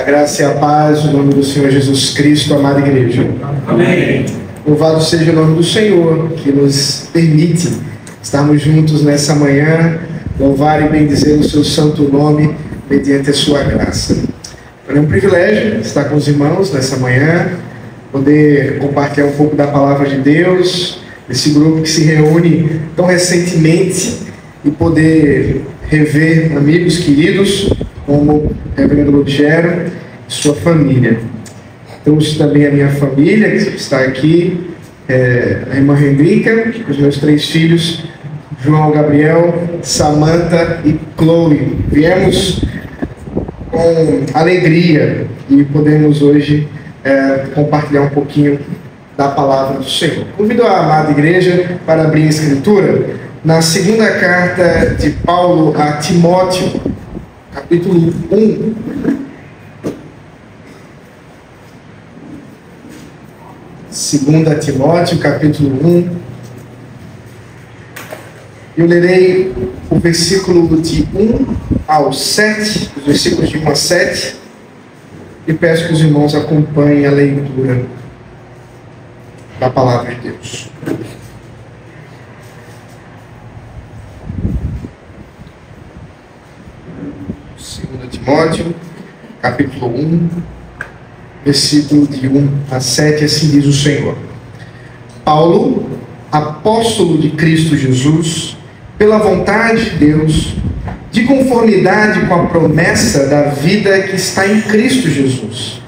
A graça e a paz, no nome do Senhor Jesus Cristo, amada igreja. Amém. Louvado seja o nome do Senhor, que nos permite estarmos juntos nessa manhã, louvar e bendizer o seu santo nome, mediante a sua graça. É um privilégio estar com os irmãos nessa manhã, poder compartilhar um pouco da palavra de Deus, esse grupo que se reúne tão recentemente, e poder rever amigos queridos, como o reverendo Lugero e sua família. Temos também a minha família, que está aqui, a irmã Henrica, os meus 3 filhos, João, Gabriel, Samantha e Chloe. Viemos com alegria e podemos hoje compartilhar um pouquinho da palavra do Senhor. Convido a amada igreja para abrir a Escritura na segunda carta de Paulo a Timóteo, capítulo 1. Segunda Timóteo, capítulo 1. Eu lerei o versículo de 1 ao 7, os versículos de 1 a 7, e peço que os irmãos acompanhem a leitura da palavra de Deus. 2 Timóteo, capítulo 1, versículo de 1 a 7, assim diz o Senhor. Paulo, apóstolo de Cristo Jesus, pela vontade de Deus, de conformidade com a promessa da vida que está em Cristo Jesus.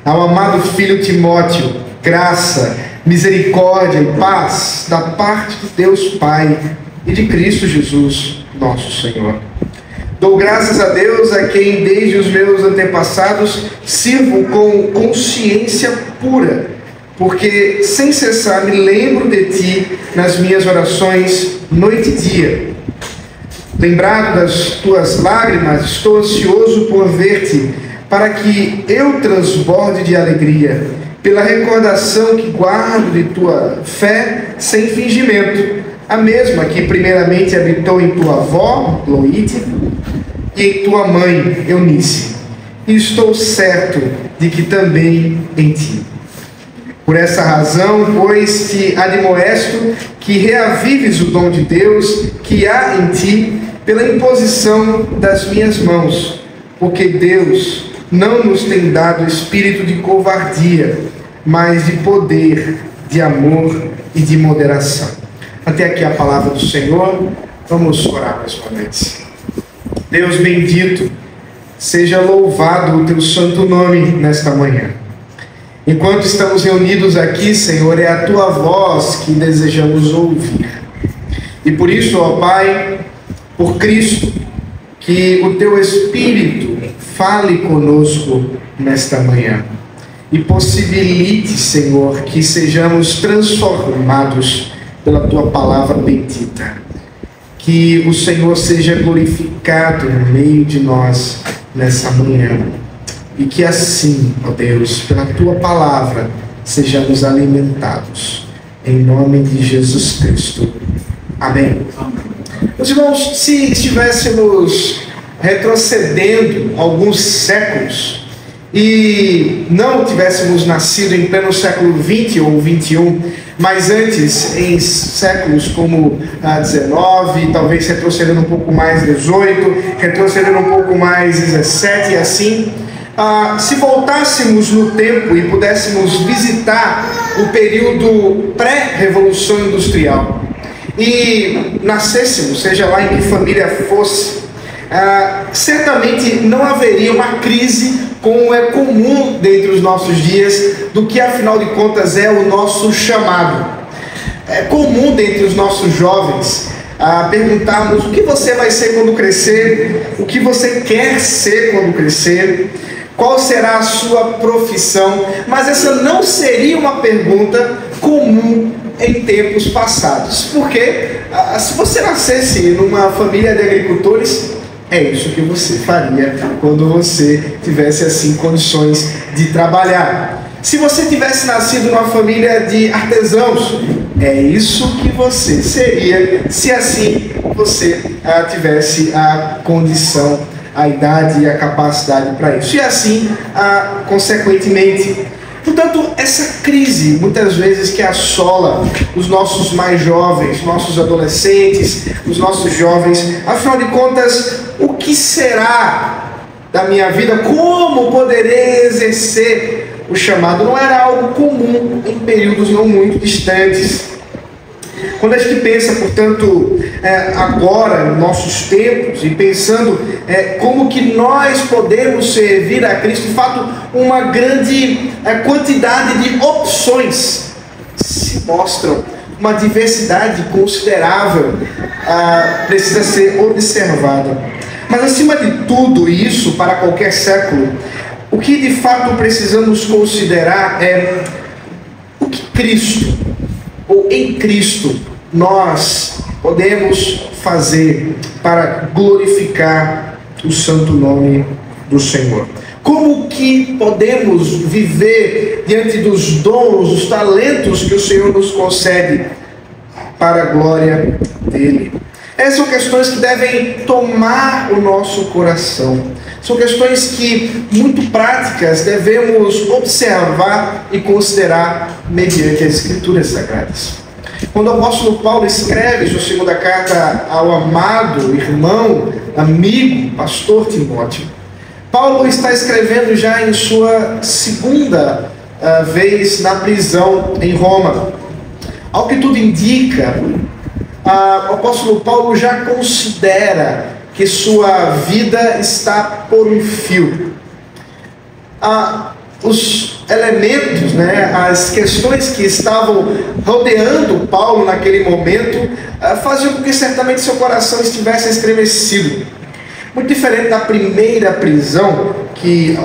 Ao amado filho Timóteo, graça, misericórdia e paz da parte de Deus Pai e de Cristo Jesus, nosso Senhor. Dou graças a Deus, a quem desde os meus antepassados sirvo com consciência pura, porque sem cessar me lembro de ti nas minhas orações noite e dia. Lembrado das tuas lágrimas, estou ansioso por ver-te, para que eu transborde de alegria, pela recordação que guardo de tua fé sem fingimento, a mesma que primeiramente habitou em tua avó, Loide, e em tua mãe, Eunice, e estou certo de que também em ti. Por essa razão, pois, te admoesto que reavives o dom de Deus que há em ti pela imposição das minhas mãos, porque Deus não nos tem dado espírito de covardia, mas de poder, de amor e de moderação. Até aqui a palavra do Senhor. Vamos orar mais uma vez. Deus bendito, seja louvado o teu santo nome nesta manhã. Enquanto estamos reunidos aqui, Senhor, é a tua voz que desejamos ouvir. E por isso, ó Pai, por Cristo, que o teu Espírito fale conosco nesta manhã e possibilite, Senhor, que sejamos transformados pela tua palavra bendita. Que o Senhor seja glorificado no meio de nós nessa manhã. E que assim, ó Deus, pela tua palavra, sejamos alimentados. Em nome de Jesus Cristo. Amém. Meus irmãos, se estivéssemos retrocedendo alguns séculos e não tivéssemos nascido em pleno século XX ou XXI, mas antes em séculos como XIX, talvez retrocedendo um pouco mais 18, retrocedendo um pouco mais 17 e assim, se voltássemos no tempo e pudéssemos visitar o período pré-revolução industrial e nascêssemos, seja lá em que família fosse, certamente não haveria uma crise como é comum dentre os nossos dias, do que afinal de contas é o nosso chamado. É comum dentre os nossos jovens perguntarmos o que você vai ser quando crescer, o que você quer ser quando crescer, qual será a sua profissão, mas essa não seria uma pergunta comum em tempos passados, porque se você nascesse numa família de agricultores, é isso que você faria quando você tivesse assim condições de trabalhar. Se você tivesse nascido numa família de artesãos, é isso que você seria, se assim você tivesse a condição a idade e a capacidade para isso. E assim, consequentemente. Portanto, essa crise, muitas vezes, que assola os nossos mais jovens, nossos adolescentes, os nossos jovens, afinal de contas, o que será da minha vida? Como poderei exercer o chamado? Não era algo comum em períodos não muito distantes. Quando a gente pensa, portanto, agora, em nossos tempos, e pensando como que nós podemos servir a Cristo, de fato, uma grande quantidade de opções se mostram, uma diversidade considerável precisa ser observada. Mas, acima de tudo isso, para qualquer século, o que de fato precisamos considerar é o que Cristo, ou em Cristo, nós podemos fazer para glorificar o santo nome do Senhor. Como que podemos viver diante dos dons, dos talentos que o Senhor nos concede para a glória dele? Essas são questões que devem tomar o nosso coração. São questões que, muito práticas, devemos observar e considerar mediante as Escrituras Sagradas. Quando o apóstolo Paulo escreve sua segunda carta ao amado irmão, amigo, pastor Timóteo, Paulo está escrevendo já em sua segunda vez na prisão em Roma. Ao que tudo indica, o apóstolo Paulo já considera que sua vida está por um fio. Os elementos, as questões que estavam rodeando Paulo naquele momento, faziam com que certamente seu coração estivesse estremecido. Muito diferente da primeira prisão, que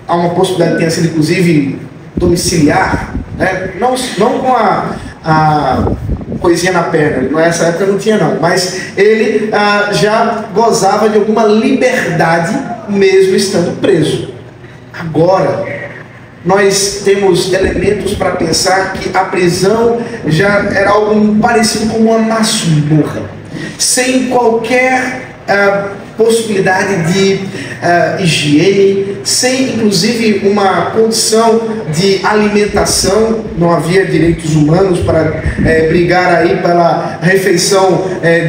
há uma possibilidade de tenha sido inclusive domiciliar, não com a coisinha na perna, nessa época não tinha não, mas ele já gozava de alguma liberdade mesmo estando preso. Agora, nós temos elementos para pensar que a prisão já era algo parecido com uma masmorra, sem qualquer possibilidade de higiene, sem inclusive uma condição de alimentação. Não havia direitos humanos para brigar aí pela refeição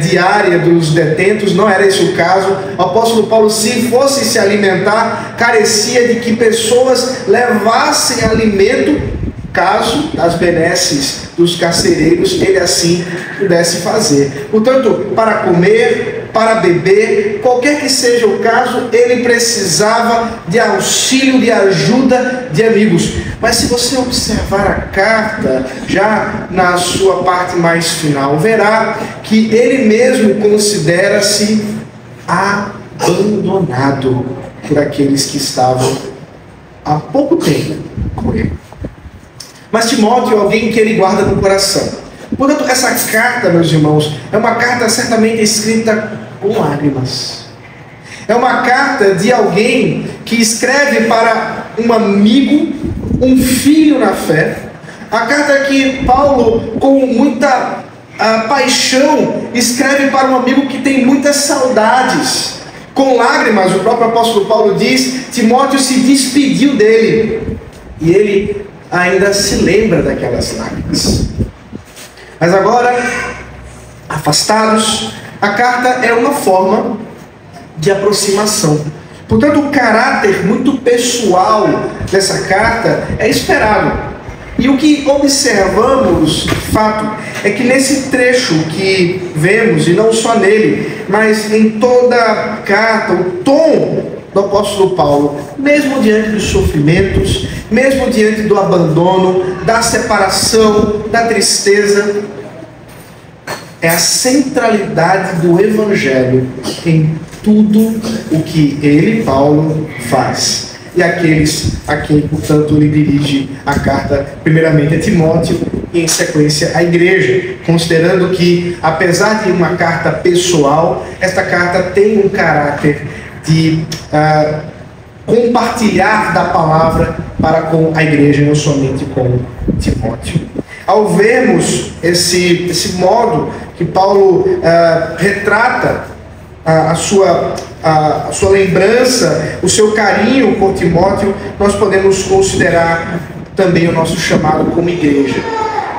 diária dos detentos, não era esse o caso. O apóstolo Paulo, se fosse se alimentar, carecia de que pessoas levassem alimento, caso das benesses dos carcereiros ele assim pudesse fazer. Portanto, para comer, para beber, qualquer que seja o caso, ele precisava de auxílio, de ajuda de amigos. Mas se você observar a carta, já na sua parte mais final, verá que ele mesmo considera-se abandonado por aqueles que estavam há pouco tempo com ele. Mas Timóteo é alguém que ele guarda no coração. Portanto, essa carta, meus irmãos, é uma carta certamente escrita com lágrimas. É uma carta de alguém que escreve para um amigo, um filho na fé. A carta que Paulo, com muita paixão, escreve para um amigo que tem muitas saudades. Com lágrimas, o próprio apóstolo Paulo diz, Timóteo se despediu dele. E ele ainda se lembra daquelas lágrimas. Mas agora, afastados, a carta é uma forma de aproximação. Portanto, o caráter muito pessoal dessa carta é esperado. E o que observamos, de fato, é que nesse trecho que vemos, e não só nele, mas em toda a carta, o tom do apóstolo Paulo, mesmo diante dos sofrimentos, mesmo diante do abandono, da separação, da tristeza, é a centralidade do Evangelho em tudo o que ele, Paulo, faz. E aqueles a quem, portanto, ele dirige a carta, primeiramente a Timóteo e em sequência à igreja, considerando que, apesar de uma carta pessoal, esta carta tem um caráter de compartilhar da palavra para com a igreja, não somente com Timóteo. Ao vermos esse modo que Paulo retrata a sua lembrança, o seu carinho por Timóteo, nós podemos considerar também o nosso chamado como igreja,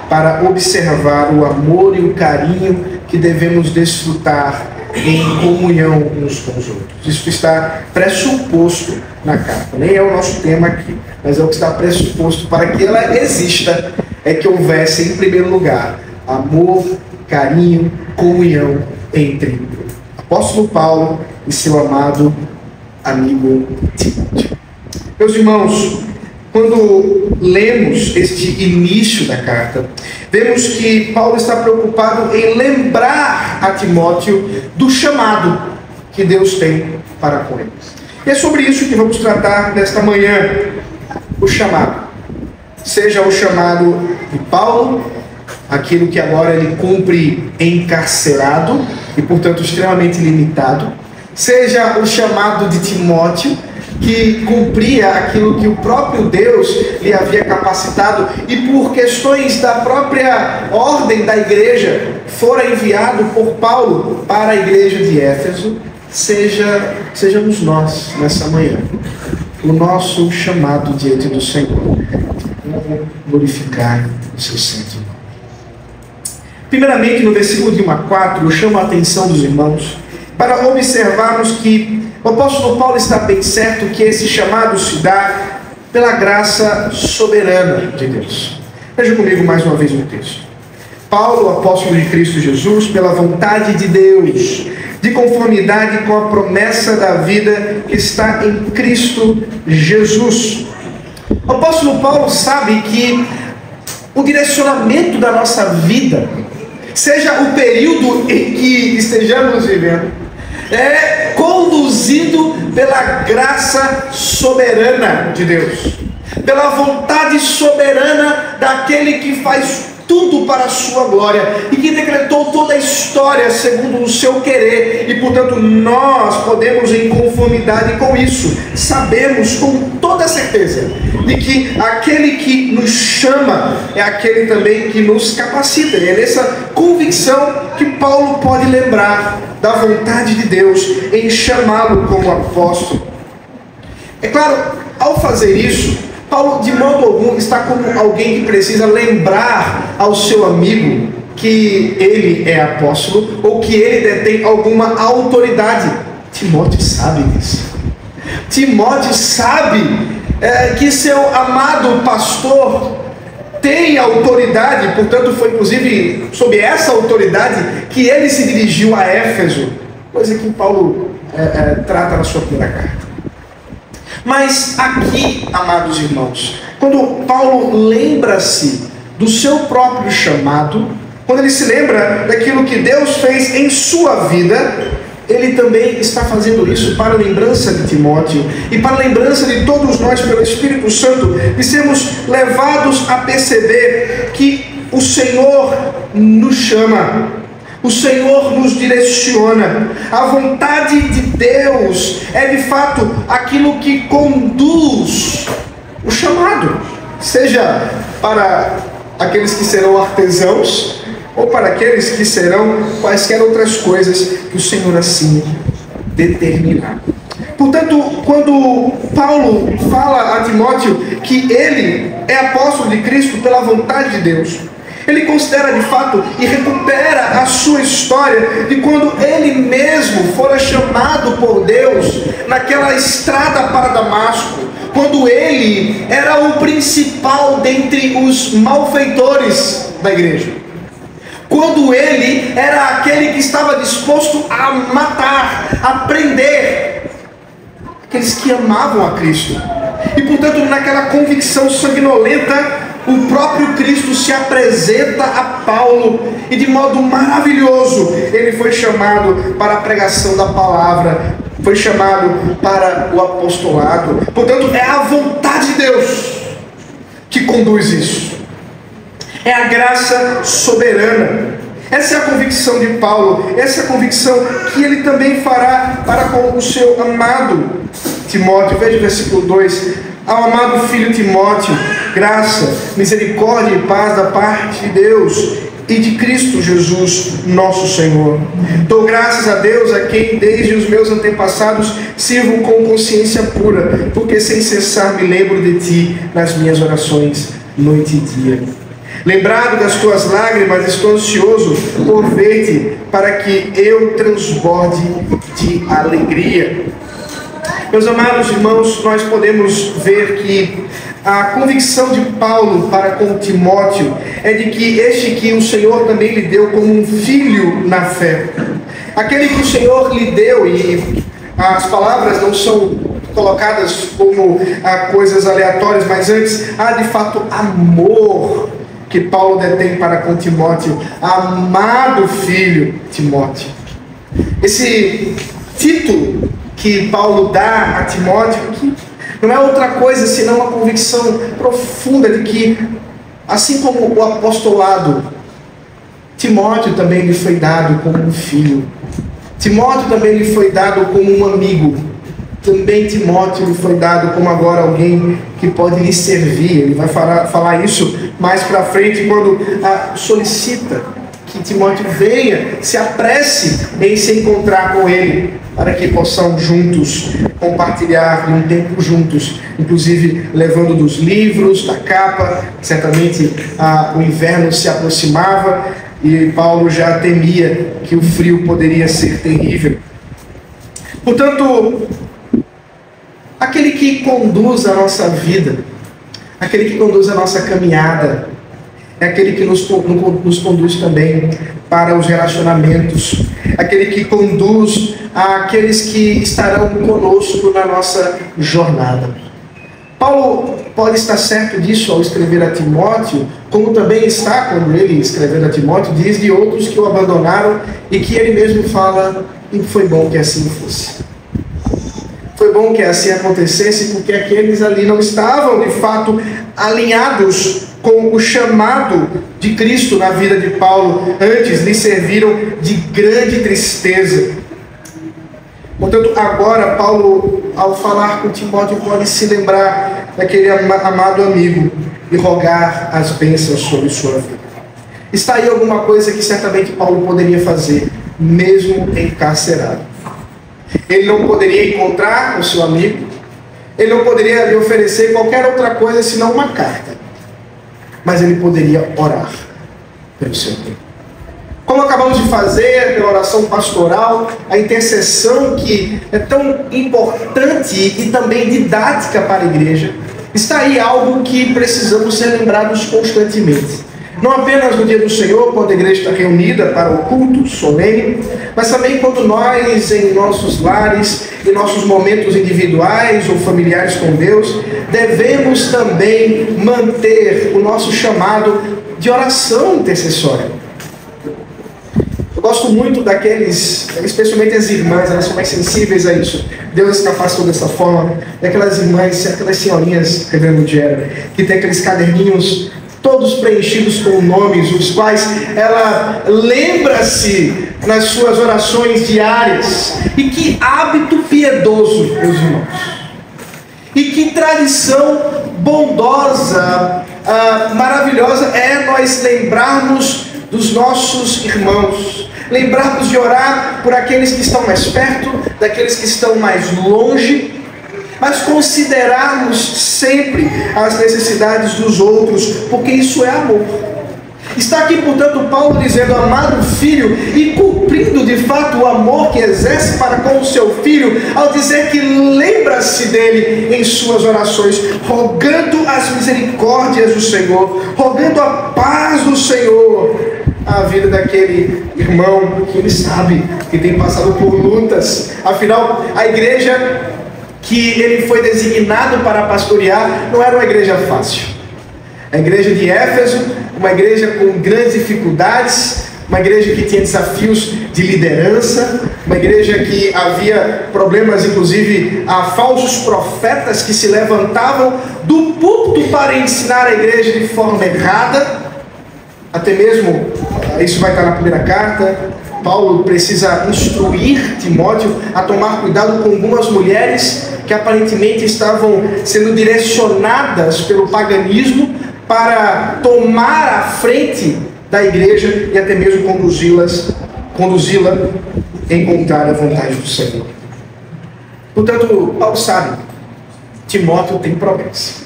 para observar o amor e o carinho que devemos desfrutar em comunhão uns com os outros. Isso está pressuposto na carta. Nem é o nosso tema aqui, mas é o que está pressuposto para que ela exista. É que houvesse, em primeiro lugar, amor, carinho, comunhão entre o apóstolo Paulo e seu amado amigo Timóteo. Meus irmãos, quando lemos este início da carta, vemos que Paulo está preocupado em lembrar a Timóteo do chamado que Deus tem para com ele. E é sobre isso que vamos tratar nesta manhã, o chamado. Seja o chamado de Paulo, aquilo que agora ele cumpre encarcerado e, portanto, extremamente limitado, seja o chamado de Timóteo, que cumpria aquilo que o próprio Deus lhe havia capacitado e por questões da própria ordem da igreja fora enviado por Paulo para a igreja de Éfeso. Sejamos nós nessa manhã o nosso chamado diante do Senhor, como glorificar o seu santo nome. Primeiramente, no versículo de 1 a 4, eu chamo a atenção dos irmãos para observarmos que o apóstolo Paulo está bem certo que esse chamado se dá pela graça soberana de Deus. Veja comigo mais uma vez no texto. Paulo, apóstolo de Cristo Jesus, pela vontade de Deus, de conformidade com a promessa da vida que está em Cristo Jesus. O apóstolo Paulo sabe que o direcionamento da nossa vida, seja o período em que estejamos vivendo, é conduzido pela graça soberana de Deus, pela vontade soberana daquele que faz tudo para a sua glória e que decretou toda a história segundo o seu querer, e portanto nós podemos, em conformidade com isso, sabemos com toda certeza de que aquele que nos chama é aquele também que nos capacita. E é nessa convicção que Paulo pode lembrar da vontade de Deus em chamá-lo como apóstolo. É claro, ao fazer isso, Paulo de modo algum está como alguém que precisa lembrar ao seu amigo que ele é apóstolo ou que ele detém alguma autoridade. Timóteo sabe disso. Timóteo sabe que seu amado pastor tem autoridade, portanto foi inclusive sob essa autoridade que ele se dirigiu a Éfeso, coisa que Paulo trata na sua primeira carta. Mas aqui, amados irmãos, quando Paulo lembra-se do seu próprio chamado, quando ele se lembra daquilo que Deus fez em sua vida, ele também está fazendo isso para a lembrança de Timóteo e para a lembrança de todos nós pelo Espírito Santo, e sermos levados a perceber que o Senhor nos chama, o Senhor nos direciona. A vontade de Deus é de fato aquilo que conduz o chamado, seja para aqueles que serão artesãos ou para aqueles que serão quaisquer outras coisas que o Senhor assim determinar. Portanto, quando Paulo fala a Timóteo que ele é apóstolo de Cristo pela vontade de Deus, ele considera de fato e recupera a sua história de quando ele mesmo fora chamado por Deus naquela estrada para Damasco, quando ele era o principal dentre os malfeitores da igreja, quando ele era aquele que estava disposto a matar, a prender aqueles que amavam a Cristo. E portanto, naquela convicção sanguinolenta, o próprio Cristo se apresenta a Paulo e de modo maravilhoso ele foi chamado para a pregação da palavra, foi chamado para o apostolado. Portanto, é a vontade de Deus que conduz isso, é a graça soberana. Essa é a convicção de Paulo, essa é a convicção que ele também fará para com o seu amado Timóteo. Veja o versículo 2. Ao amado filho Timóteo, graça, misericórdia e paz da parte de Deus e de Cristo Jesus, nosso Senhor. Dou graças a Deus, a quem desde os meus antepassados sirvo com consciência pura, porque sem cessar me lembro de Ti nas minhas orações, noite e dia. Lembrado das Tuas lágrimas, estou ansioso por ver-Te, para que eu transborde de alegria. Meus amados irmãos, nós podemos ver que a convicção de Paulo para com Timóteo é de que este que o Senhor também lhe deu como um filho na fé. Aquele que o Senhor lhe deu, e as palavras não são colocadas como coisas aleatórias, mas antes há de fato amor que Paulo detém para com Timóteo. Amado filho Timóteo. Esse título que Paulo dá a Timóteo, que não é outra coisa senão uma convicção profunda de que, assim como o apostolado, Timóteo também lhe foi dado como um filho. Timóteo também lhe foi dado como um amigo. Também Timóteo lhe foi dado como agora alguém que pode lhe servir. Ele vai falar isso mais para frente, quando solicita que Timóteo venha, se apresse em se encontrar com ele, para que possam juntos compartilhar um tempo juntos, inclusive levando dos livros, da capa. Certamente o inverno se aproximava e Paulo já temia que o frio poderia ser terrível. Portanto, aquele que conduz a nossa vida, aquele que conduz a nossa caminhada, é aquele que nos conduz também para os relacionamentos, aquele que conduz àqueles que estarão conosco na nossa jornada. Paulo pode estar certo disso ao escrever a Timóteo, como também está, quando ele escrevendo a Timóteo, diz de outros que o abandonaram e que ele mesmo fala, e foi bom que assim fosse. Foi bom que assim acontecesse, porque aqueles ali não estavam, de fato, alinhados com o chamado de Cristo na vida de Paulo. Antes lhe serviram de grande tristeza. Portanto, agora Paulo, ao falar com Timóteo, pode se lembrar daquele amado amigo e rogar as bênçãos sobre sua vida. Está aí alguma coisa que certamente Paulo poderia fazer, mesmo encarcerado. Ele não poderia encontrar o seu amigo, ele não poderia lhe oferecer qualquer outra coisa senão uma carta, mas ele poderia orar pelo seu tempo. Como acabamos de fazer pela oração pastoral, a intercessão que é tão importante e também didática para a igreja, está aí algo que precisamos ser lembrados constantemente. Não apenas no dia do Senhor, quando a igreja está reunida para o culto solene, mas também quando nós, em nossos lares, em nossos momentos individuais ou familiares com Deus, devemos também manter o nosso chamado de oração intercessória. Eu gosto muito daqueles, especialmente as irmãs, elas são mais sensíveis a isso. Deus capacitou dessa forma. Daquelas irmãs, aquelas senhorinhas, reverendo Gera, que tem aqueles caderninhos todos preenchidos com nomes, os quais ela lembra-se nas suas orações diárias. E que hábito piedoso, meus irmãos. E que tradição bondosa, maravilhosa é nós lembrarmos dos nossos irmãos. Lembrarmos de orar por aqueles que estão mais perto, daqueles que estão mais longe, mas considerarmos sempre as necessidades dos outros, porque isso é amor. Está aqui, portanto, Paulo dizendo, amado filho, e cumprindo de fato o amor que exerce para com o seu filho, ao dizer que lembra-se dele em suas orações, rogando as misericórdias do Senhor, rogando a paz do Senhor à vida daquele irmão que ele sabe que tem passado por lutas. Afinal, a igreja que ele foi designado para pastorear não era uma igreja fácil. A igreja de Éfeso, uma igreja com grandes dificuldades, uma igreja que tinha desafios de liderança, uma igreja que havia problemas, inclusive, a falsos profetas que se levantavam do púlpito para ensinar a igreja de forma errada. Até mesmo, isso vai estar na primeira carta, Paulo precisa instruir Timóteo a tomar cuidado com algumas mulheres que aparentemente estavam sendo direcionadas pelo paganismo para tomar a frente da igreja e até mesmo conduzi-la a encontrar a vontade do Senhor. Portanto, Paulo sabe, Timóteo tem promessa.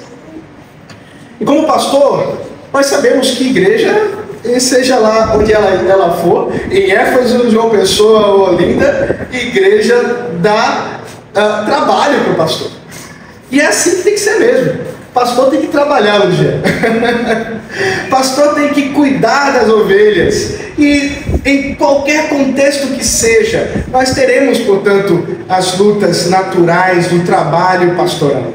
E como pastor, nós sabemos que igreja, seja lá onde ela for, em Éfeso, João Pessoa ou Olinda, igreja dá trabalho para o pastor. E é assim que tem que ser mesmo. Pastor tem que trabalhar no dia. Pastor tem que cuidar das ovelhas. E em qualquer contexto que seja, nós teremos, portanto, as lutas naturais do trabalho pastoral.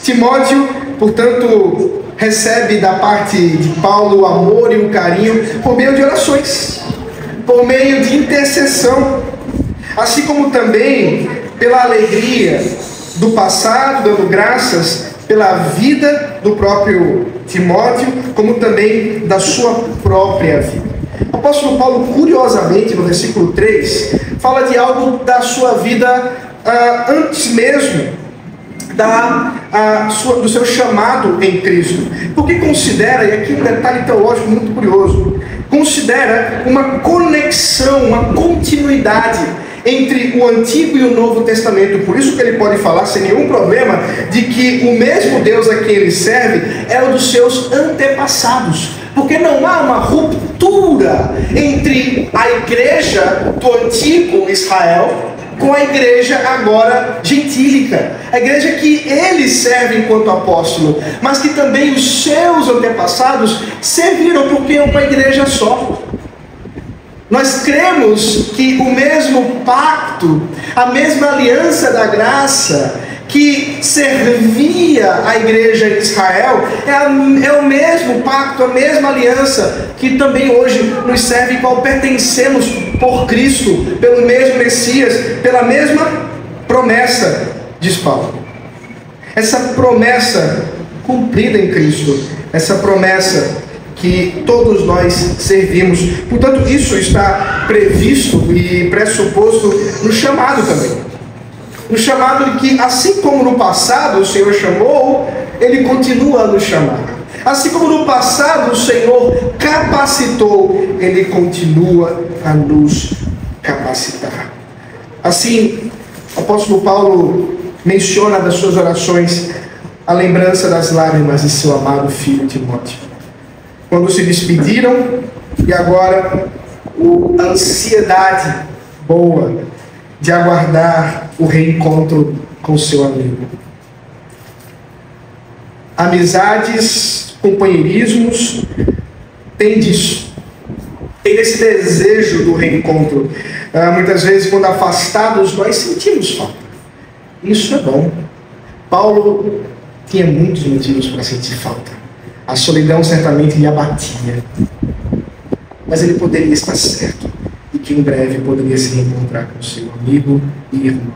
Timóteo, portanto, recebe da parte de Paulo o amor e o carinho por meio de orações, por meio de intercessão, assim como também pela alegria do passado, dando graças pela vida do próprio Timóteo, como também da sua própria vida. O apóstolo Paulo, curiosamente, no versículo 3, fala de algo da sua vida antes mesmo do seu chamado em Cristo. Porque considera, e aqui um detalhe teológico muito curioso, considera uma conexão, uma continuidade entre o Antigo e o Novo Testamento. Por isso que ele pode falar sem nenhum problema de que o mesmo Deus a quem ele serve é o dos seus antepassados. Porque não há uma ruptura entre a igreja do antigo Israel com a igreja agora gentílica. A igreja que ele serve enquanto apóstolo, mas que também os seus antepassados serviram, porque é uma igreja só. Nós cremos que o mesmo pacto, a mesma aliança da graça que servia a igreja de Israel é o mesmo pacto, a mesma aliança que também hoje nos serve, e qual pertencemos por Cristo, pelo mesmo Messias, pela mesma promessa, diz Paulo. Essa promessa cumprida em Cristo, essa promessa que todos nós servimos. Portanto, isso está previsto e pressuposto no chamado também. No chamado de que, assim como no passado o Senhor chamou, Ele continua a nos chamar. Assim como no passado o Senhor capacitou, Ele continua a nos capacitar. Assim, o apóstolo Paulo menciona das suas orações a lembrança das lágrimas de seu amado filho Timóteo, quando se despediram, e agora a ansiedade boa de aguardar o reencontro com seu amigo. Amizades, companheirismos, tem disso. Tem esse desejo do reencontro. Muitas vezes, quando afastados, nós sentimos falta. Isso é bom. Paulo tinha muitos motivos para sentir falta. A solidão certamente lhe abatia. Mas ele poderia estar certo e que em breve poderia se reencontrar com seu amigo e irmão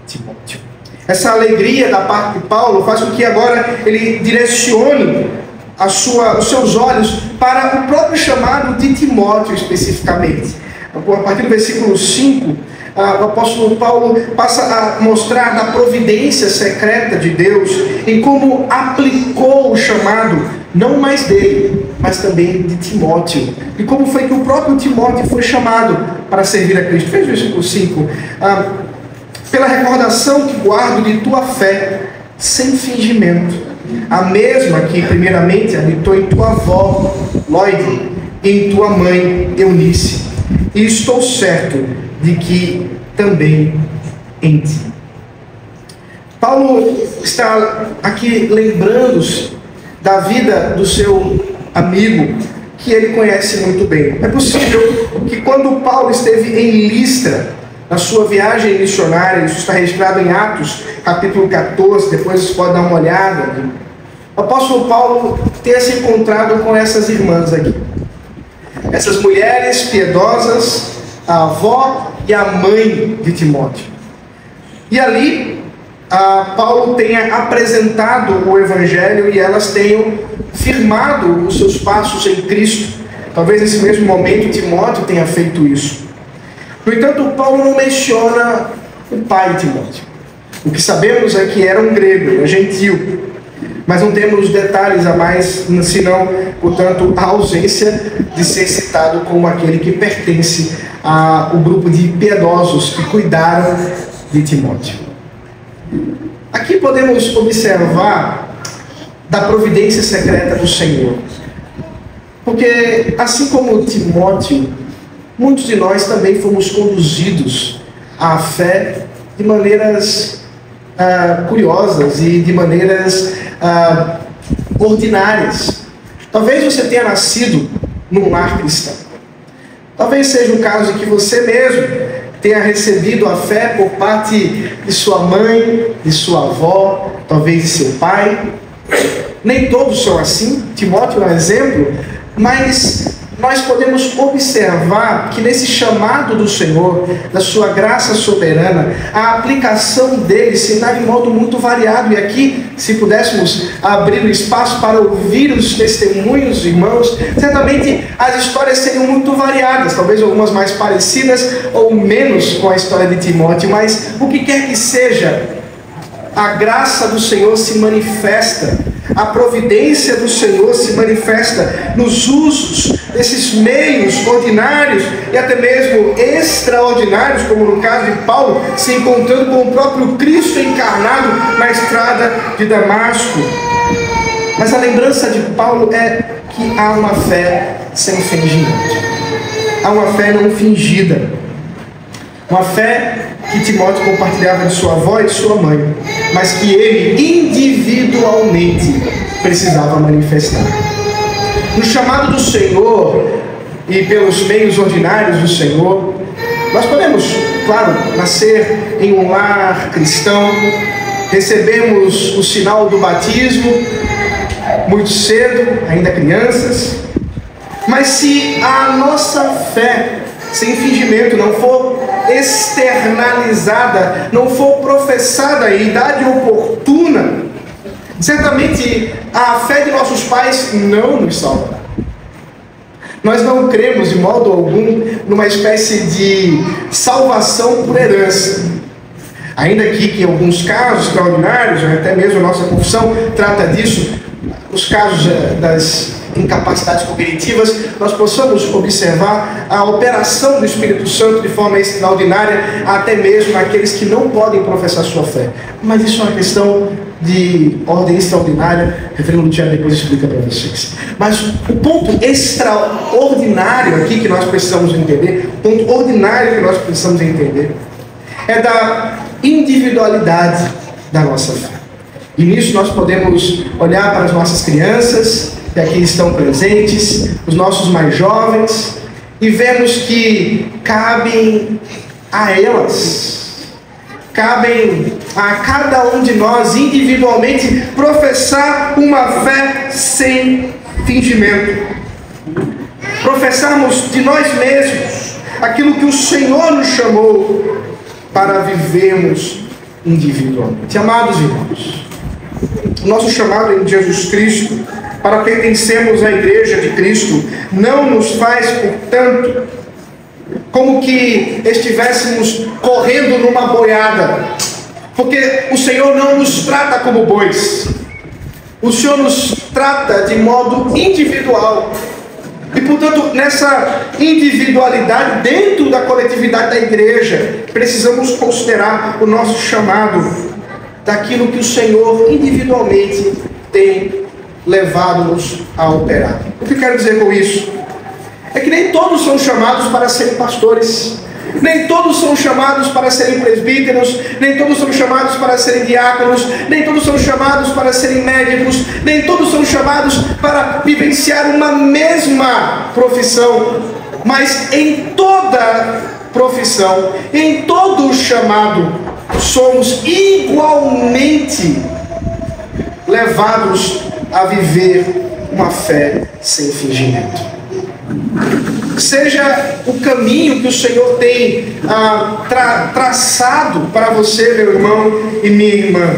Timóteo. Essa alegria da parte de Paulo faz com que agora ele direcione os seus olhos para o próprio chamado de Timóteo especificamente. A partir do versículo 5, o apóstolo Paulo passa a mostrar da providência secreta de Deus em como aplicou o chamado, não mais dele, mas também de Timóteo. E como foi que o próprio Timóteo foi chamado para servir a Cristo. Veja o versículo 5. Pela recordação que guardo de tua fé, sem fingimento, a mesma que primeiramente habitou em tua avó, Loide, e em tua mãe, Eunice. E estou certo de que também em ti. Paulo está aqui lembrando-se da vida do seu amigo, que ele conhece muito bem. É possível que quando Paulo esteve em Listra, na sua viagem missionária, isso está registrado em Atos, capítulo 14, depois você pode dar uma olhada, o apóstolo Paulo tenha se encontrado com essas irmãs aqui. Essas mulheres piedosas, a avó e a mãe de Timóteo. E ali, Paulo tenha apresentado o Evangelho e elas tenham firmado os seus passos em Cristo. Talvez nesse mesmo momento Timóteo tenha feito isso. No entanto, Paulo não menciona o pai de Timóteo. O que sabemos é que era um grego, era gentil. Mas não temos detalhes a mais, senão, portanto, a ausência de ser citado como aquele que pertence ao grupo de piedosos que cuidaram de Timóteo. Aqui podemos observar da providência secreta do Senhor. Porque, assim como Timóteo, muitos de nós também fomos conduzidos à fé de maneiras curiosas e de maneiras ordinárias. Talvez você tenha nascido num lar cristão. Talvez seja o caso de que você mesmo tenha recebido a fé por parte de sua mãe, de sua avó, talvez de seu pai. Nem todos são assim. Timóteo é um exemplo, mas nós podemos observar que nesse chamado do Senhor, da sua graça soberana, a aplicação dele se dá de modo muito variado. E aqui, se pudéssemos abrir o espaço para ouvir os testemunhos, irmãos, certamente as histórias seriam muito variadas, talvez algumas mais parecidas ou menos com a história de Timóteo, mas o que quer que seja, a graça do Senhor se manifesta, a providência do Senhor se manifesta nos usos desses meios ordinários e até mesmo extraordinários, como no caso de Paulo, se encontrando com o próprio Cristo encarnado na estrada de Damasco. Mas a lembrança de Paulo é que há uma fé sem fingimento, há uma fé não fingida, uma fé que Timóteo compartilhava de sua avó e de sua mãe, mas que ele individualmente precisava manifestar. No chamado do Senhor e pelos meios ordinários do Senhor, nós podemos, claro, nascer em um lar cristão, recebemos o sinal do batismo muito cedo, ainda crianças, mas se a nossa fé sem fingimento não for externalizada, não for professada em idade oportuna, certamente a fé de nossos pais não nos salvará. Nós não cremos de modo algum numa espécie de salvação por herança. Ainda que em alguns casos extraordinários, até mesmo a nossa confissão trata disso, os casos das incapacidades cognitivas, nós possamos observar a operação do Espírito Santo de forma extraordinária, até mesmo naqueles que não podem professar sua fé. Mas isso é uma questão de ordem extraordinária, o reverendo Luciano depois explica para vocês. Mas o ponto extraordinário aqui que nós precisamos entender, o ponto ordinário que nós precisamos entender, é da individualidade da nossa fé. E nisso nós podemos olhar para as nossas crianças, que aqui estão presentes, os nossos mais jovens, e vemos que cabem a elas, cabem a cada um de nós individualmente professar uma fé sem fingimento, professarmos de nós mesmos aquilo que o Senhor nos chamou para vivermos individualmente. Amados irmãos, o nosso chamado em Jesus Cristo para pertencermos à Igreja de Cristo não nos faz, portanto, como que estivéssemos correndo numa boiada, porque o Senhor não nos trata como bois, o Senhor nos trata de modo individual. E, portanto, nessa individualidade, dentro da coletividade da igreja, precisamos considerar o nosso chamado daquilo que o Senhor individualmente tem levado-nos a operar. O que eu quero dizer com isso? É que nem todos são chamados para serem pastores, nem todos são chamados para serem presbíteros, nem todos são chamados para serem diáconos, nem todos são chamados para serem médicos, nem todos são chamados para vivenciar uma mesma profissão, mas em toda profissão, em todo chamado, somos igualmente levados a viver uma fé sem fingimento. Seja o caminho que o Senhor tem traçado para você, meu irmão e minha irmã,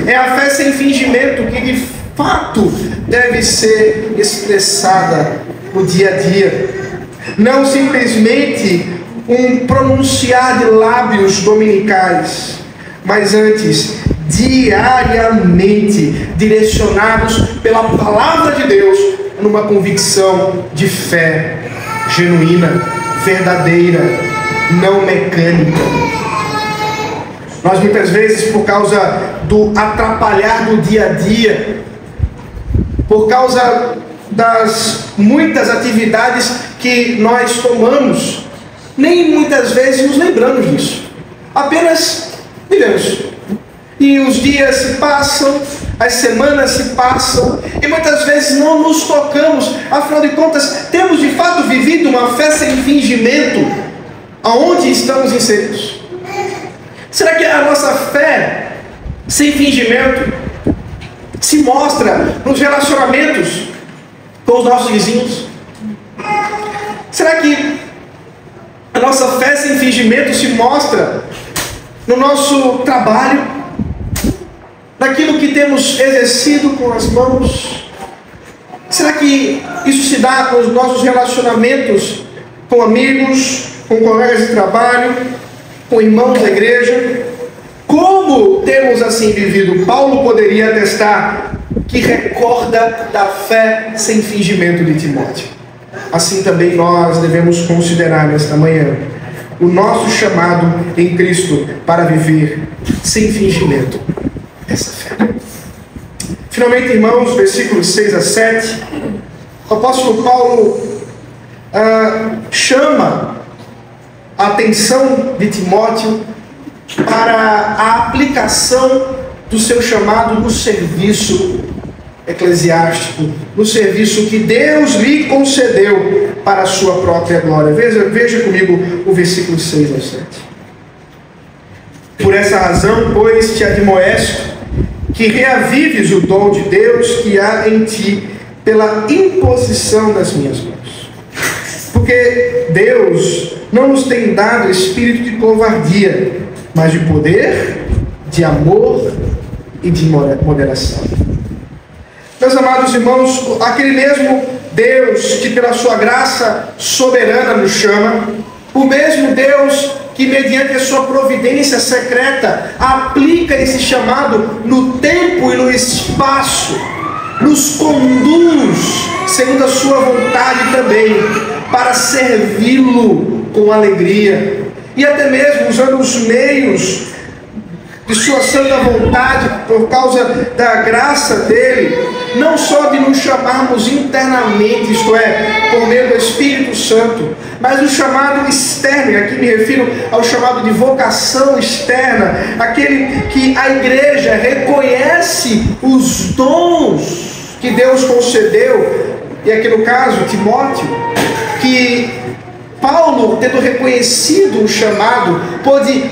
é a fé sem fingimento que de fato deve ser expressada no dia a dia, não simplesmente um pronunciar de lábios dominicais, mas antes diariamente direcionados pela palavra de Deus numa convicção de fé genuína, verdadeira, não mecânica. Nós muitas vezes, por causa do atrapalhar do dia a dia, por causa das muitas atividades que nós tomamos, nem muitas vezes nos lembramos disso. Apenas vivemos. E os dias se passam, as semanas se passam, e muitas vezes não nos tocamos. Afinal de contas, temos de fato vivido uma fé sem fingimento, aonde estamos inseridos? Será que a nossa fé sem fingimento se mostra nos relacionamentos com os nossos vizinhos? Será que a nossa fé sem fingimento se mostra no nosso trabalho, naquilo que temos exercido com as mãos? Será que isso se dá com os nossos relacionamentos com amigos, com colegas de trabalho, com irmãos da igreja? Como temos assim vivido? Paulo poderia atestar que recorda da fé sem fingimento de Timóteo. Assim também nós devemos considerar nesta manhã o nosso chamado em Cristo para viver sem fingimento essa fé. Finalmente, irmãos, versículos 6 a 7, o apóstolo Paulo chama a atenção de Timóteo para a aplicação do seu chamado no serviço eclesiástico, no serviço que Deus lhe concedeu para a sua própria glória. Veja comigo o versículo 6 ao 7. Por essa razão, pois, te admoesto que reavives o dom de Deus que há em ti pela imposição das minhas mãos. Porque Deus não nos tem dado espírito de covardia, mas de poder, de amor e de moderação. Meus amados irmãos, aquele mesmo Deus que pela sua graça soberana nos chama, o mesmo Deus que mediante a sua providência secreta aplica esse chamado no tempo e no espaço, nos conduz segundo a sua vontade também, para servi-lo com alegria, e até mesmo usando os meios de sua santa vontade, por causa da graça dele, não só de nos chamarmos internamente, isto é, por meio do Espírito Santo, mas o chamado externo, e aqui me refiro ao chamado de vocação externa, aquele que a igreja reconhece os dons que Deus concedeu, e aqui no caso, Timóteo, que Paulo, tendo reconhecido o chamado, pôde,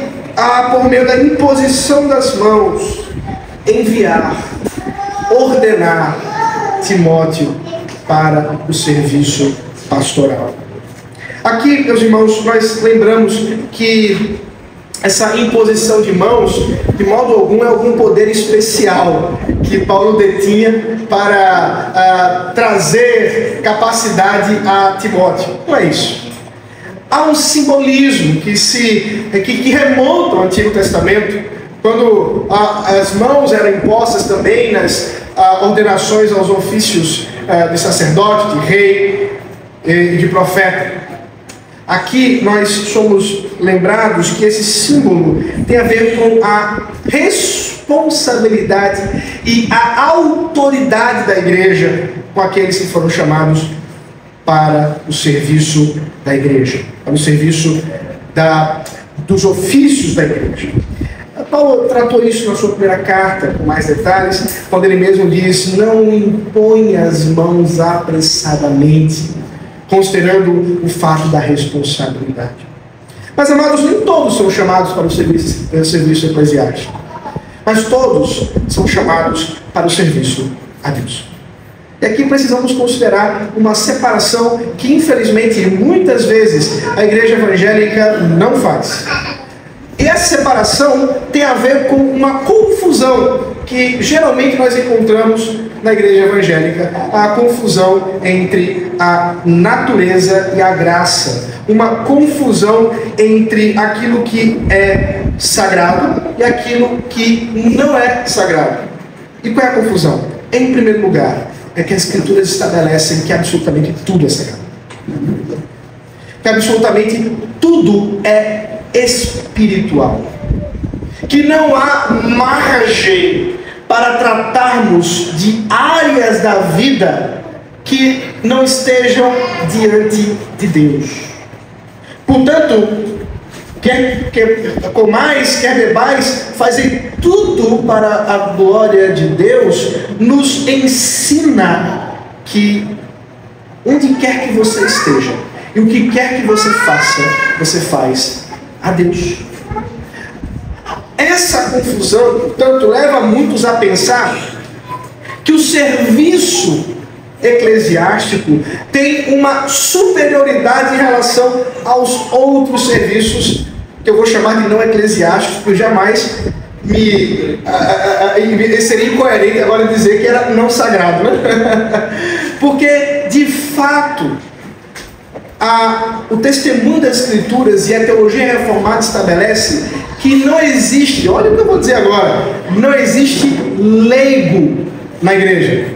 por meio da imposição das mãos, enviar, ordenar Timóteo para o serviço pastoral. Aqui, meus irmãos, nós lembramos que essa imposição de mãos, de modo algum, é algum poder especial que Paulo detinha para trazer capacidade a Timóteo. Não é isso. Há um simbolismo que remonta ao Antigo Testamento, quando as mãos eram impostas também nas ordenações aos ofícios de sacerdote, de rei e de profeta. Aqui nós somos lembrados que esse símbolo tem a ver com a responsabilidade e a autoridade da igreja com aqueles que foram chamados para o serviço da igreja, para o serviço dos ofícios da igreja. Paulo tratou isso na sua primeira carta com mais detalhes, quando ele mesmo diz: não impõe as mãos apressadamente, considerando o fato da responsabilidade. Mas, amados, nem todos são chamados para o serviço eclesiástico, mas todos são chamados para o serviço a Deus. E aqui precisamos considerar uma separação que, infelizmente, muitas vezes a igreja evangélica não faz. E essa separação tem a ver com uma confusão que geralmente nós encontramos na igreja evangélica, a confusão entre a natureza e a graça, uma confusão entre aquilo que é sagrado e aquilo que não é sagrado. E qual é a confusão? Em primeiro lugar, é que as Escrituras estabelecem que absolutamente tudo é sagrado. Que absolutamente tudo é espiritual. Que não há margem para tratarmos de áreas da vida que não estejam diante de Deus. Portanto, quer comais, quer bebais, fazem tudo para a glória de Deus, nos ensina que onde quer que você esteja e o que quer que você faça, você faz a Deus. Essa confusão, portanto, leva muitos a pensar que o serviço eclesiástico tem uma superioridade em relação aos outros serviços que eu vou chamar de não eclesiásticos, porque eu jamais seria incoerente agora dizer que era não sagrado, né? Porque de fato o testemunho das Escrituras e a teologia reformada estabelece que não existe, olha o que eu vou dizer agora, não existe leigo na igreja.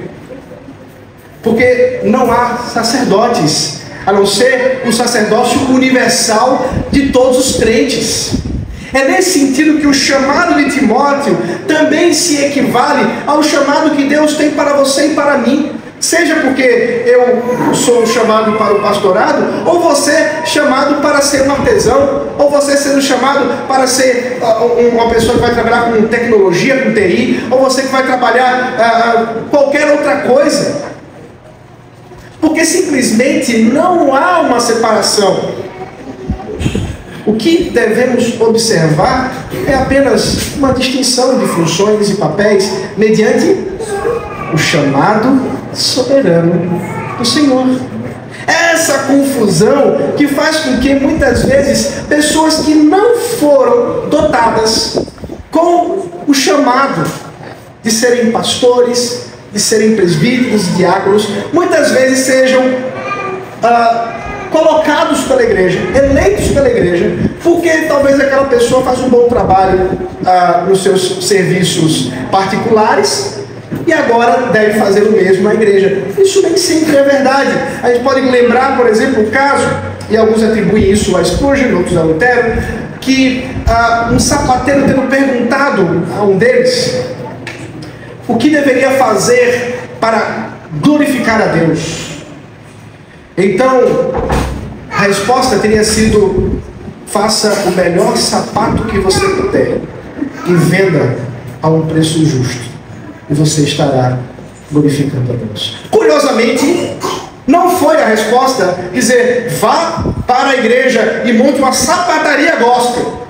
Porque não há sacerdotes, a não ser o sacerdócio universal de todos os crentes. É nesse sentido que o chamado de Timóteo também se equivale ao chamado que Deus tem para você e para mim. Seja porque eu sou chamado para o pastorado, ou você chamado para ser um artesão, ou você sendo chamado para ser uma pessoa que vai trabalhar com tecnologia, com TI, ou você que vai trabalhar qualquer outra coisa. Porque simplesmente não há uma separação. O que devemos observar é apenas uma distinção de funções e papéis mediante o chamado soberano do Senhor. Essa confusão que faz com que muitas vezes pessoas que não foram dotadas com o chamado de serem pastores, de serem presbíteros, diáconos, muitas vezes sejam colocados pela igreja, eleitos pela igreja, porque talvez aquela pessoa faz um bom trabalho nos seus serviços particulares e agora deve fazer o mesmo na igreja. Isso nem sempre é verdade. A gente pode lembrar, por exemplo, o caso, e alguns atribuem isso a Spurgeon, outros a Lutero, que um sapateiro tendo perguntado a um deles o que deveria fazer para glorificar a Deus. Então, a resposta teria sido: faça o melhor sapato que você puder e venda a um preço justo, e você estará glorificando a Deus. Curiosamente, não foi a resposta dizer: vá para a igreja e monte uma sapataria gospel.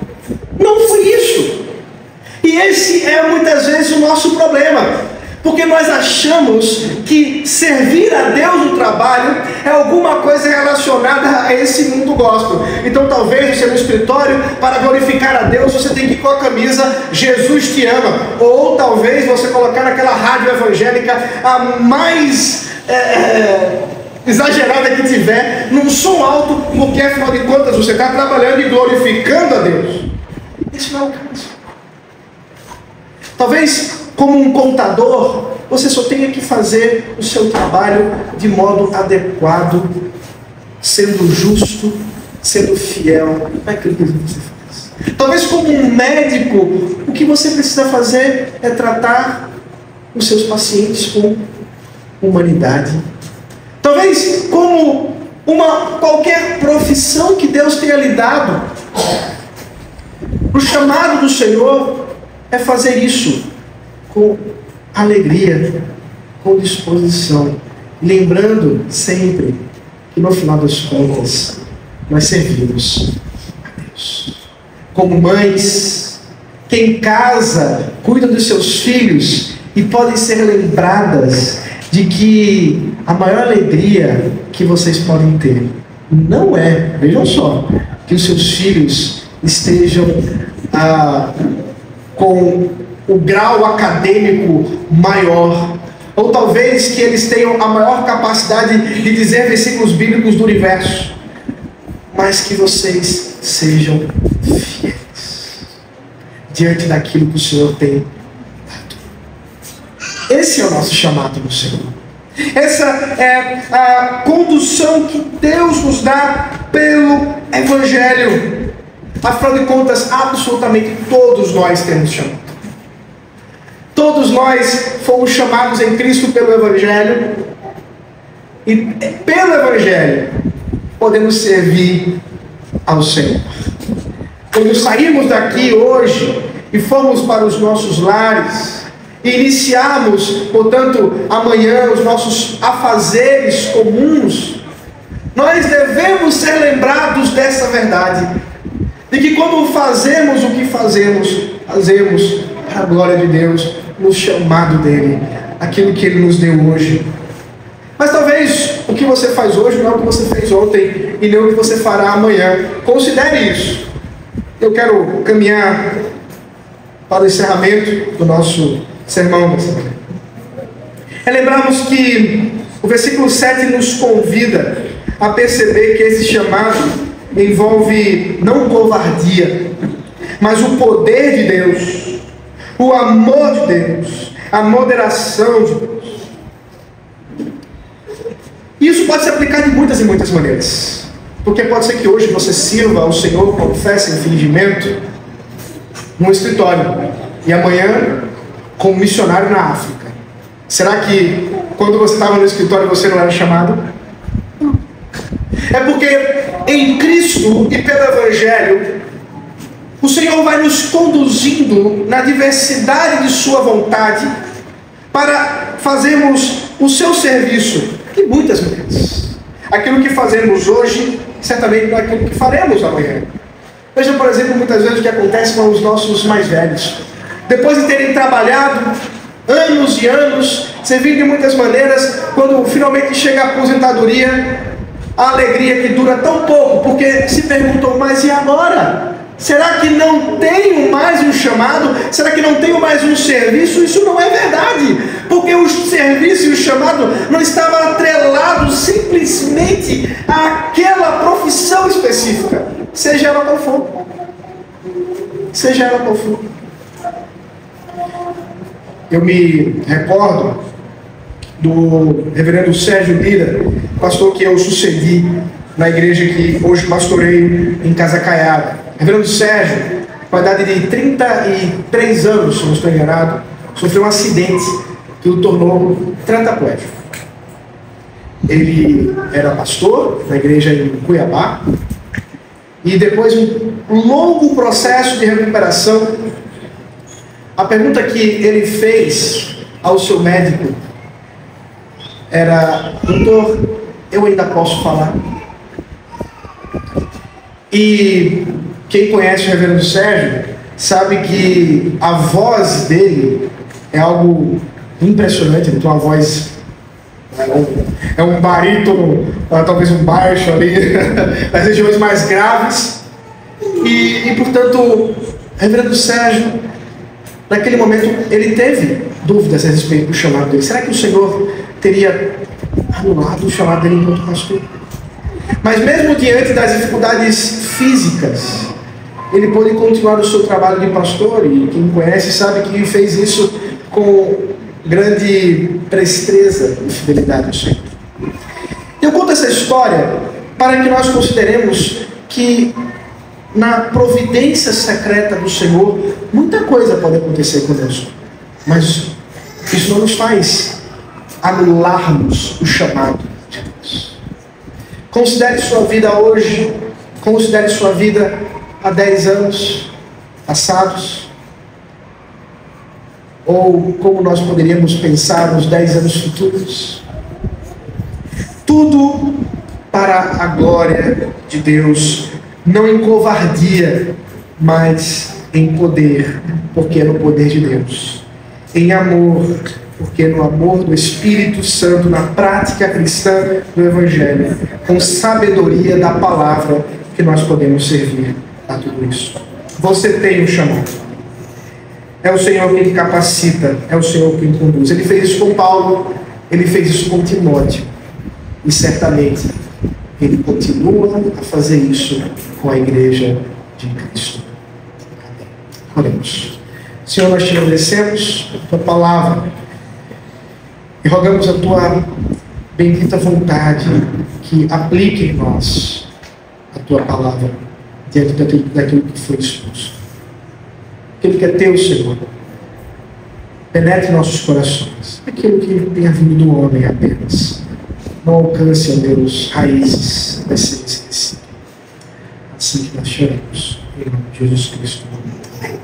Não foi isso. E esse é muitas vezes o nosso problema, porque nós achamos que servir a Deus no trabalho é alguma coisa relacionada a esse mundo gospel. Então talvez você no escritório, para glorificar a Deus, você tem que ir com a camisa "Jesus te ama", ou talvez você colocar naquela rádio evangélica a mais exagerada que tiver, num som alto, porque afinal de contas você está trabalhando e glorificando a Deus. Esse não é o caso. Talvez, como um contador, você só tenha que fazer o seu trabalho de modo adequado, sendo justo, sendo fiel naquilo que você faz. Talvez, como um médico, o que você precisa fazer é tratar os seus pacientes com humanidade. Talvez, como qualquer profissão que Deus tenha lhe dado, o chamado do Senhor é fazer isso com alegria, com disposição, lembrando sempre que no final das contas nós servimos a Deus. Como mães que em casa cuidam dos seus filhos e podem ser lembradas de que a maior alegria que vocês podem ter não é, vejam só, que os seus filhos estejam com o grau acadêmico maior, ou talvez que eles tenham a maior capacidade de dizer versículos bíblicos do universo, mas que vocês sejam fiéis. diante daquilo que o Senhor tem dado. Esse é o nosso chamado no Senhor. Essa é a condução que Deus nos dá pelo Evangelho. Afinal de contas, absolutamente todos nós temos chamado. Todos nós fomos chamados em Cristo pelo Evangelho. E pelo Evangelho podemos servir ao Senhor. Quando saímos daqui hoje e fomos para os nossos lares, e iniciarmos, portanto, amanhã os nossos afazeres comuns, nós devemos ser lembrados dessa verdade, de que quando fazemos o que fazemos para a glória de Deus, no chamado dEle, aquilo que Ele nos deu hoje. Mas talvez o que você faz hoje não é o que você fez ontem e nem o que você fará amanhã. Considere isso. Eu quero caminhar para o encerramento do nosso sermão dessa manhã. Lembramos que o versículo 7 nos convida a perceber que esse chamado envolve não covardia, mas o poder de Deus, o amor de Deus, a moderação de Deus. Isso pode se aplicar de muitas e muitas maneiras. Porque pode ser que hoje você sirva ao Senhor com fé sem fingimento num escritório e amanhã como missionário na África. Será que quando você estava no escritório você não era chamado? Não. É porque em Cristo e pelo Evangelho o Senhor vai nos conduzindo na diversidade de sua vontade para fazermos o seu serviço de muitas maneiras. Aquilo que fazemos hoje certamente não é aquilo que faremos amanhã. Veja, por exemplo, muitas vezes o que acontece com os nossos mais velhos. Depois de terem trabalhado anos e anos, servindo de muitas maneiras, quando finalmente chega a aposentadoria, a alegria que dura tão pouco, porque se perguntam, mas e agora? Será que não tenho mais um chamado? Será que não tenho mais um serviço? Isso não é verdade, porque o serviço e o chamado não estava atrelado simplesmente àquela profissão específica, seja ela qual for. Seja ela qual for. Eu me recordo do reverendo Sérgio Lira, pastor que eu sucedi na igreja que hoje pastoreio em Casa Caiada. Reverendo Sérgio, com a idade de 33 anos, se não estou enganado, sofreu um acidente que o tornou tetraplégico. Ele era pastor na igreja em Cuiabá e depois de um longo processo de recuperação, a pergunta que ele fez ao seu médico era: doutor, eu ainda posso falar? E quem conhece o reverendo Sérgio sabe que a voz dele é algo impressionante. Ele tem uma voz, é um barítono, talvez um baixo ali, nas regiões mais graves. E portanto, o reverendo Sérgio, naquele momento, ele teve dúvidas a respeito do chamado dele. Será que o Senhor teria anulado o chamado dele enquanto pastor? Mas mesmo diante das dificuldades físicas, ele pôde continuar o seu trabalho de pastor, e quem conhece sabe que ele fez isso com grande presteza e fidelidade ao Senhor. Eu conto essa história para que nós consideremos que na providência secreta do Senhor, muita coisa pode acontecer conosco, mas isso não nos faz anularmos o chamado de Deus. Considere sua vida hoje, considere sua vida há 10 anos passados, ou como nós poderíamos pensar nos 10 anos futuros. Tudo para a glória de Deus, não em covardia, mas em poder, porque é no poder de Deus, em amor, porque é no amor do Espírito Santo, na prática cristã do Evangelho, com sabedoria da palavra, que nós podemos servir a tudo isso. Você tem um chamado. É o Senhor quem capacita, é o Senhor quem conduz. Ele fez isso com Paulo, ele fez isso com Timóteo, e certamente ele continua a fazer isso com a igreja de Cristo. Amém. Oremos. Senhor, nós te agradecemos a tua palavra e rogamos a tua bendita vontade que aplique em nós a tua palavra diante daquilo que foi exposto. Aquilo que é teu, Senhor, penetre em nossos corações. Aquilo que tem a vindo do homem apenas. Não alcance, ó Deus, raízes da essência desse. Assim que nós choramos. Em nome de Jesus Cristo. Amém.